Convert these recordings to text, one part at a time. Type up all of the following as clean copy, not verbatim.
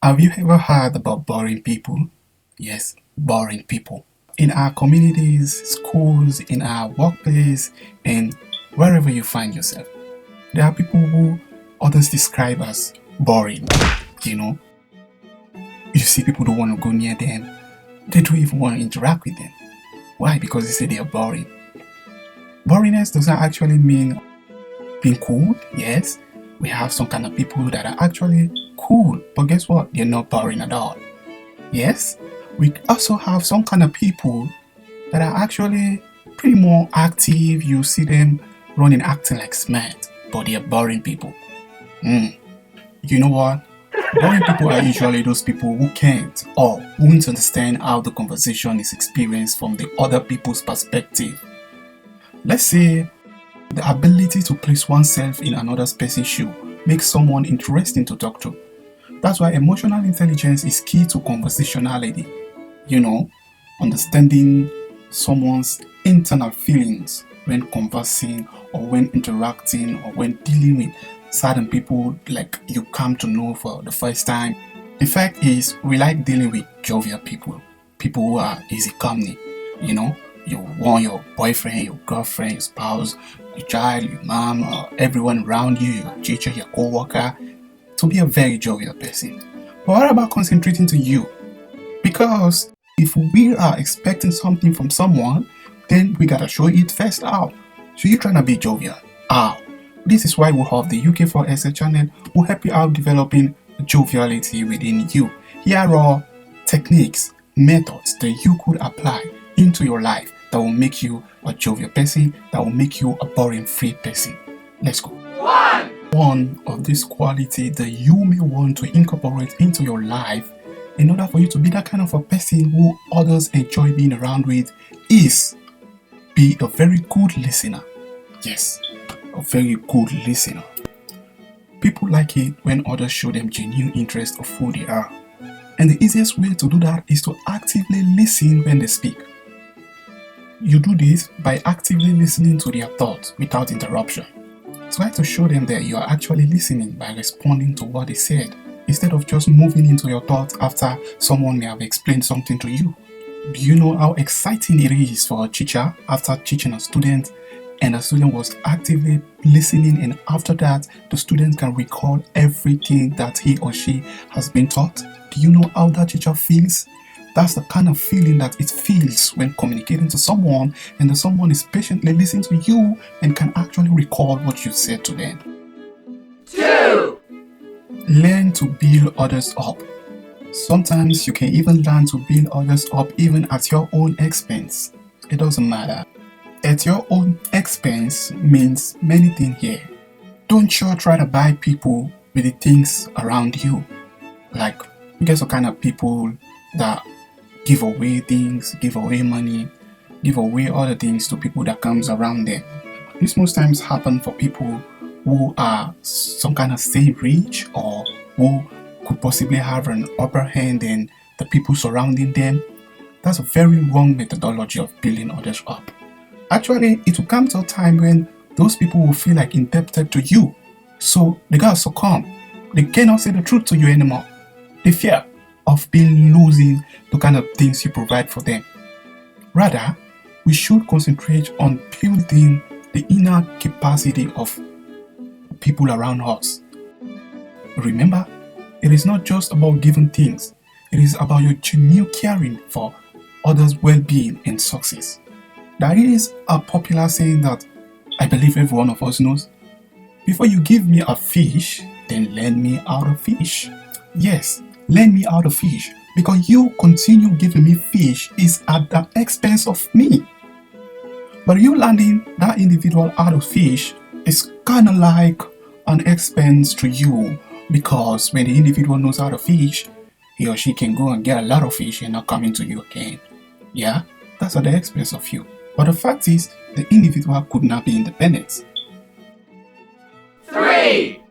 Have you ever heard about boring people? Yes, boring people. In our communities, schools, in our workplace, and wherever you find yourself, there are people who others describe as boring. You know, you see people don't want to go near them, they don't even want to interact with them. Why? Because they say they are boring. Boringness does not actually mean being cool. Yes, we have some kind of people that are actually cool, but guess what? They're not boring at all. Yes, we also have some kind of people that are actually pretty more active. You see them running, acting like smart, but they are boring people. You know what? Boring people are usually those people who can't or won't understand how the conversation is experienced from the other people's perspective. Let's say the ability to place oneself in another person's shoe makes someone interesting to talk to. That's why emotional intelligence is key to conversationality. You know, understanding someone's internal feelings when conversing or when interacting or when dealing with certain people like you come to know for the first time. The fact is, we like dealing with jovial people, people who are easy company. You know, you want your boyfriend, your girlfriend, your spouse, your child, your mom, or everyone around you, your teacher, your co-worker, to be a very jovial person. But what about concentrating to you? Because if we are expecting something from someone, then we gotta show it first out. So you're trying to be jovial. How? This is why we have the UK4SA channel who help you out developing joviality within you. Here are techniques, methods that you could apply into your life that will make you a jovial person, that will make you a boring-free person. Let's go. One of these qualities that you may want to incorporate into your life in order for you to be that kind of a person who others enjoy being around with is be a very good listener. Yes, a very good listener. People like it when others show them genuine interest of who they are. And the easiest way to do that is to actively listen when they speak. You do this by actively listening to their thoughts without interruption. Try to show them that you are actually listening by responding to what they said, instead of just moving into your thoughts after someone may have explained something to you. Do you know how exciting it is for a teacher after teaching a student and the student was actively listening, and after that the student can recall everything that he or she has been taught? Do you know how that teacher feels? That's the kind of feeling that it feels when communicating to someone and the someone is patiently listening to you and can actually recall what you said to them. 2. Learn to build others up. Sometimes you can even learn to build others up even at your own expense. It doesn't matter. At your own expense means many things here. Don't sure try to buy people with the things around you. Like, you get some kind of people that give away things, give away money, give away other things to people that comes around them. This most times happen for people who are some kind of say rich or who could possibly have an upper hand than the people surrounding them. That's a very wrong methodology of building others up. Actually, it will come to a time when those people will feel like indebted to you. So they gotta succumb. They cannot say the truth to you anymore. They fear of being losing the kind of things you provide for them. Rather, we should concentrate on building the inner capacity of people around us. Remember, it is not just about giving things, it is about your genuine caring for others' well-being and success. There is a popular saying that I believe every one of us knows. Before you give me a fish, then lend me out a fish. Yes, lend me out a fish, because you continue giving me fish is at the expense of me. But you lending that individual out of fish is kind of like an expense to you, because when the individual knows how to fish, he or she can go and get a lot of fish and not coming to you again. Yeah, that's at the expense of you. But the fact is, the individual could not be independent. 3.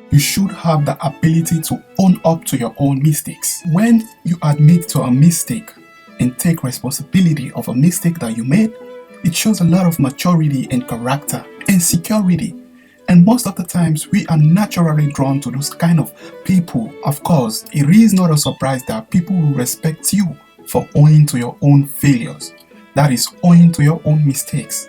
You should have the ability to own up to your own mistakes. When you admit to a mistake and take responsibility of a mistake that you made, it shows a lot of maturity and character and security. And most of the times, we are naturally drawn to those kind of people. Of course, it is not a surprise that people will respect you for owing to your own failures. That is owing to your own mistakes.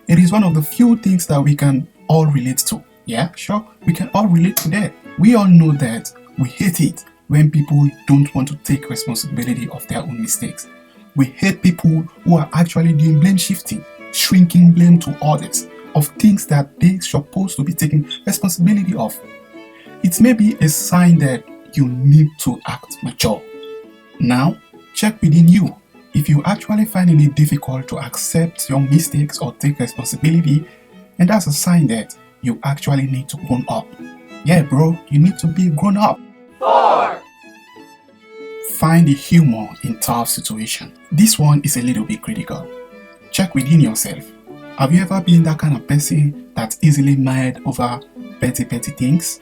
It is one of the few things that we can all relate to. Yeah, sure, we can all relate to that. We all know that we hate it when people don't want to take responsibility of their own mistakes. We hate people who are actually doing blame shifting, shrinking blame to others of things that they're supposed to be taking responsibility of. It may be a sign that you need to act mature. Now, check within you. If you actually finding it difficult to accept your mistakes or take responsibility, and that's a sign that you actually need to grow up. Yeah, bro, you need to be grown up. 4. Find the humor in tough situations. This one is a little bit critical. Check within yourself. Have you ever been that kind of person that's easily mad over petty things?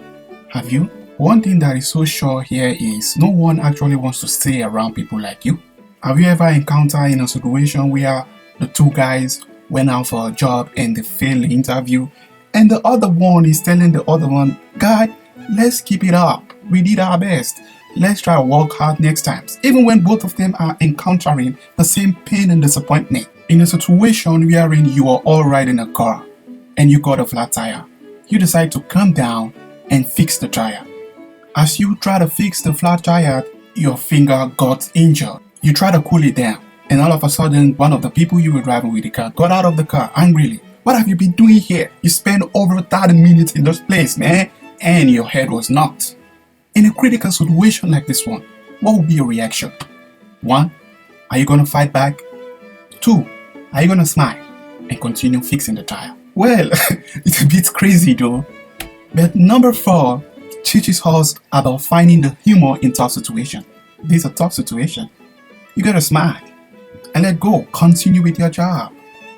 Have you? One thing that is so sure here is no one actually wants to stay around people like you. Have you ever encountered in a situation where the two guys went out for a job and they failed the interview, and the other one is telling the other one, guy, let's keep it up. We did our best. Let's try to work hard next time. Even when both of them are encountering the same pain and disappointment. In a situation wherein you are all riding a car and you got a flat tire, you decide to come down and fix the tire. As you try to fix the flat tire, your finger got injured. You try to cool it down, and all of a sudden, one of the people you were driving with the car got out of the car angrily. What have you been doing here? You spent over 30 minutes in this place, man, and your head was knocked. In a critical situation like this one, what will be your reaction? 1. Are you going to fight back? 2. Are you going to smile and continue fixing the tire? Well, it's a bit crazy though. But number 4 teaches us about finding the humor in tough situations. This is a tough situation. You gotta smile and let go. Continue with your job,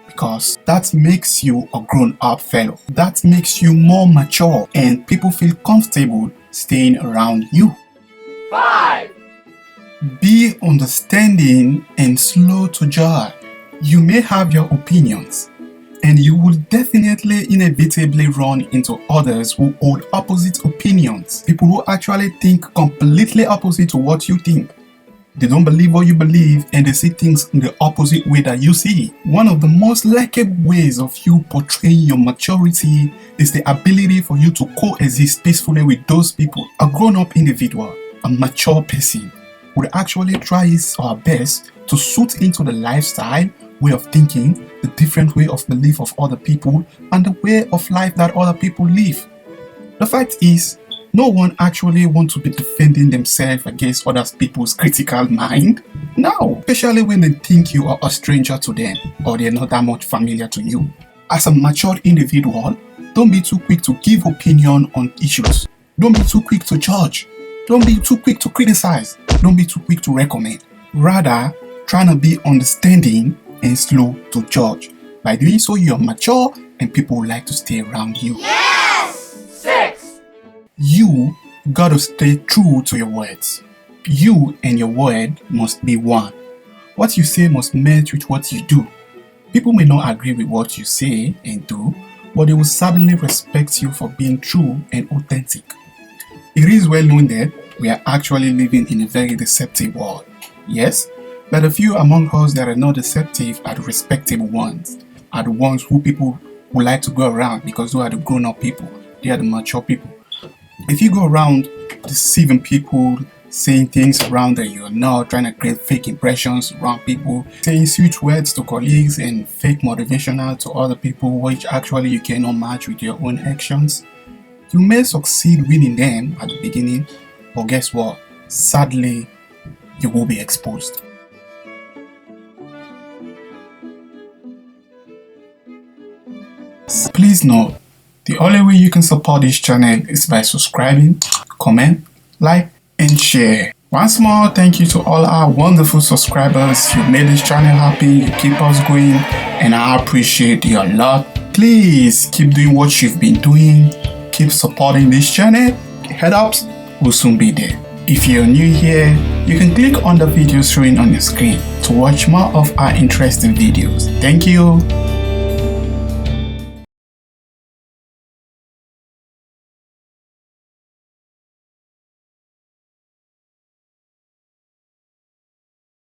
because that makes you a grown-up fellow. That makes you more mature and people feel comfortable staying around you. 5. Be understanding and slow to judge. You may have your opinions, and you will definitely inevitably run into others who hold opposite opinions. People who actually think completely opposite to what you think. They don't believe what you believe, and they see things in the opposite way that you see. One of the most likely ways of you portraying your maturity is the ability for you to coexist peacefully with those people. A grown-up individual, a mature person, would actually try his or her best to suit into the lifestyle, way of thinking, the different way of belief of other people, and the way of life that other people live. The fact is, no one actually wants to be defending themselves against other people's critical mind. No, especially when they think you are a stranger to them or they're not that much familiar to you. As a mature individual, don't be too quick to give opinion on issues. Don't be too quick to judge. Don't be too quick to criticize. Don't be too quick to recommend. Rather, try to be understanding and slow to judge. By doing so, you are mature and people will like to stay around you. Yes! 6. You gotta stay true to your words. You and your word must be one. What you say must match with what you do. People may not agree with what you say and do, but they will certainly respect you for being true and authentic. It is well known that we are actually living in a very deceptive world. Yes, but the few among us that are not deceptive are the respectable ones, are the ones who people would like to go around because they are the grown-up people, they are the mature people. If you go around deceiving people, saying things around that you're not, trying to create fake impressions around people, saying sweet words to colleagues and fake motivational to other people, which actually you cannot match with your own actions, you may succeed winning them at the beginning, but guess what? Sadly, you will be exposed. Please note, the only way you can support this channel is by subscribing, comment, like, and share. Once more, thank you to all our wonderful subscribers. You made this channel happy, you keep us going, and I appreciate you a lot. Please keep doing what you've been doing. Keep supporting this channel. Head ups will soon be there. If you're new here, you can click on the video showing on your screen to watch more of our interesting videos. Thank you.